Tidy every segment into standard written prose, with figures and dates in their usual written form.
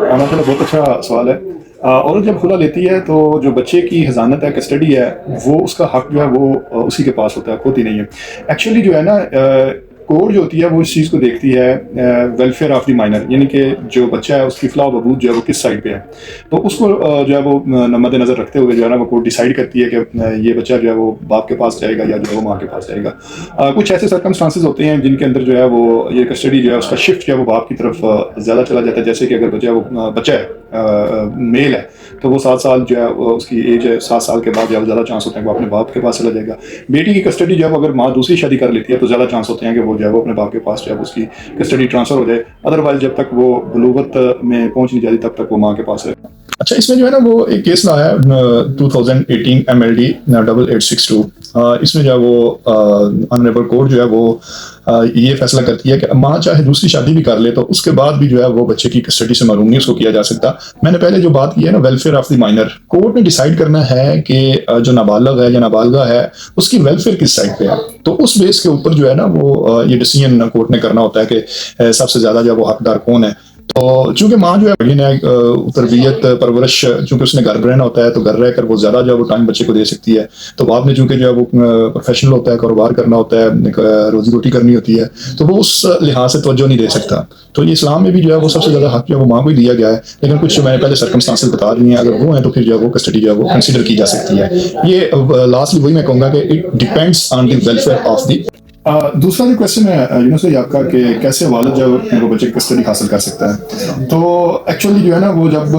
माशाल्लाह बहुत अच्छा सवाल है। औरत जब खुला लेती है तो जो बच्चे की हज़ानत है, कस्टडी है, वो उसका हक़ जो है वो उसी के पास होता है, खोती नहीं है। एक्चुअली जो है ना कोर्ट जो होती है वो इस चीज़ को देखती है वेलफेयर ऑफ़ द माइनर, यानी कि जो बच्चा है उसकी फ़लाह बहबूद जो है वो किस साइड पे है। तो उसको जो है वो मद्देनज़र रखते हुए जो है ना वो कोर्ट डिसाइड करती है कि ये बच्चा जो है वो बाप के पास जाएगा या जो है वो माँ के पास जाएगा। कुछ ऐसे सर्कमस्टांसेस होते हैं जिनके अंदर जो है वो ये कस्टडी जो है उसका शिफ्ट जो है वो बाप की तरफ ज़्यादा चला जाता है। जैसे कि अगर बच्चा है मेल है तो वो 7 साल जो है उसकी एज है, 7 साल के बाद जो है ज़्यादा चांस होते हैं कि वो अपने बाप के पास चला जाएगा। बेटी की कस्टडी जो है वो अगर माँ दूसरी शादी कर लेती है तो ज़्यादा चांस होते हैं कि वो जो है वो अपने बाप के पास जो है उसकी कस्टडी ट्रांसफ़र हो जाए। अदरवाइज़ जब तक वो बलूगत में पहुँच नहीं जाती तब तक वो माँ के पास है। अच्छा, इसमें जो है ना वो एक केस लाया है 2018 MLD 8862। इसमें जो है वो ऑनरेबल कोर्ट जो है वो ये फैसला करती है कि माँ चाहे दूसरी शादी भी कर ले तो उसके बाद भी जो है वो बच्चे की कस्टडी से महरूम नहीं उसको किया जा सकता। मैंने पहले जो बात की है ना welfare of the minor, court ने डिसाइड करना है कि जो नाबालग है या नाबालगा है उसकी वेलफेयर किस साइड पे है। तो उस बेस के ऊपर जो है ना वो ये डिसीजन कोर्ट ने करना होता है कि सबसे ज्यादा जो है वो हकदार कौन है। तो चूंकि माँ जो है बड़ी ने तरबियत परवरिश चूंकि उसने घर रहना होता है तो घर रहकर वो ज़्यादा जो है वो टाइम बच्चे को दे सकती है। तो बाप ने चूंकि जो है वो प्रोफेशनल होता है, कारोबार करना होता है, रोजी रोटी करनी होती है, तो वो उस लिहाज से तवज्जो नहीं दे सकता। तो ये इस्लाम में भी जो है वो सबसे ज़्यादा हक जो है वो माँ को ही दिया गया है। लेकिन कुछ मैंने पहले सर्कमस्टांसेस बता दी हैं, अगर वो हैं तो फिर जो है वो कस्टडी जो है वो कंसिडर की जा सकती है। ये लास्टली वही मैं कहूँगा कि it depends on the welfare of the. दूसरा जो क्वेश्चन है यूनुस भाई आपका कि कैसे वालिद जो है वो बच्चे की कस्टडी हासिल कर सकता है। तो एक्चुअली जो है ना वो जब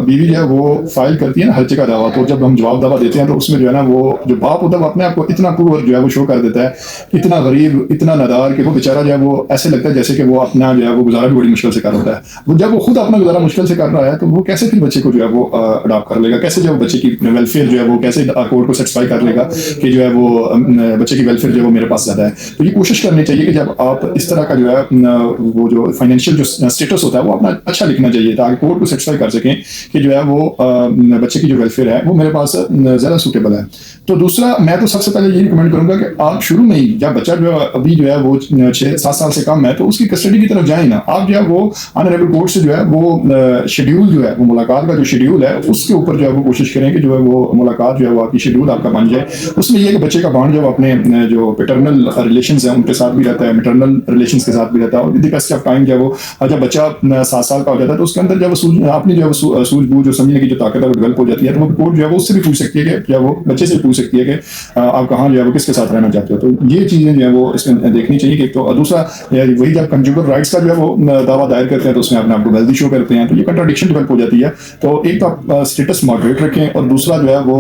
बीवी जो है वो फाइल करती है ना हर जगह दावा, तो जब हम जवाब दावा देते हैं तो उसमें जो है ना वो जो बाप होता है वो अपने आप को इतना पुअर जो है वो शो कर देता है, इतना गरीब, इतना नादार कि वो बेचारा जो है वो ऐसे लगता है जैसे कि वो अपना जो है वो गुजारा भी बड़ी मुश्किल से कर रहा है। वो जब वो खुद अपना गुजारा मुश्किल से कर रहा है तो वो कैसे फिर बच्चे को जो है वो अडॉप्ट कर लेगा, कैसे जो है बच्चे की वेलफेयर जो है वो कैसे कोर्ट को सेटिस्फाई कर लेगा कि जो है वो बच्चे की वेलफेयर जो है वो मेरे पास ज़्यादा है। तो ये कोशिश करनी चाहिए कि जब आप इस तरह का जो है वो जो फाइनेंशियल जो स्टेटस होता है वो अपना अच्छा लिखना चाहिए ताकि कोर्ट को सेटिस्फाई कर सकें कि जो है वो बच्चे की जो वेलफेयर है वो मेरे पास ज़्यादा सूटेबल है। तो दूसरा मैं तो सबसे पहले ये रिकमेंड करूंगा कि आप शुरू में ही जब बच्चा जो है अभी जो है वो 6-7 साल से कम है तो उसकी कस्टडी की तरफ जाए ना। आप जो है वो ऑनरेबल कोर्ट से जो है वो शेड्यूल जो है वो मुलाकात का जो शेड्यूल है उसके ऊपर जो है वो कोशिश करें कि जो है वो मुलाकात जो है वो आपकी शेड्यूल आपका बन जाए। उसमें यह कि बच्चे का बॉन्ड जो अपने जो पेटर्नल रिलेशंस हैं उनके साथ भी रहता है, मैटरनल रिलेशंस के साथ भी रहता है। और with the passage of time जब वो जब बच्चा 7 साल का हो जाता है तो उसके अंदर जब अपनी जो है सूझबूझ जो समझने की जो ताकत है वो डेवलप हो जाती है। तो वो कोर्ट जो है वो उससे भी पूछ सकती है कि वो बच्चे से पूछ सकती है कि आप कहाँ जो है वो किसके साथ रहना चाहते हो। तो ये चीज़ें जो है वो इसमें देखनी चाहिए कि तो दूसरा वही जब कंज्यूमर राइट्स का जो है वो दावा दायर करते हैं तो उसमें अपने आपको वेल्दी शो करते हैं तो ये कंट्राडिक्शन डेवलप हो जाती है। तो एक तो आप स्टेटस मॉडरेट रखें और दूसरा जो है वो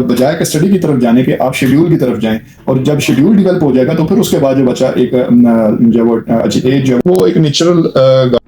बजाय के स्टडी की तरफ जाने के आप शेड्यूल की तरफ जाएं। और जब शेड्यूल डेवलप हो जाएगा तो फिर उसके बाद जो बच्चा एक जब वो एज वो एक नेचुरल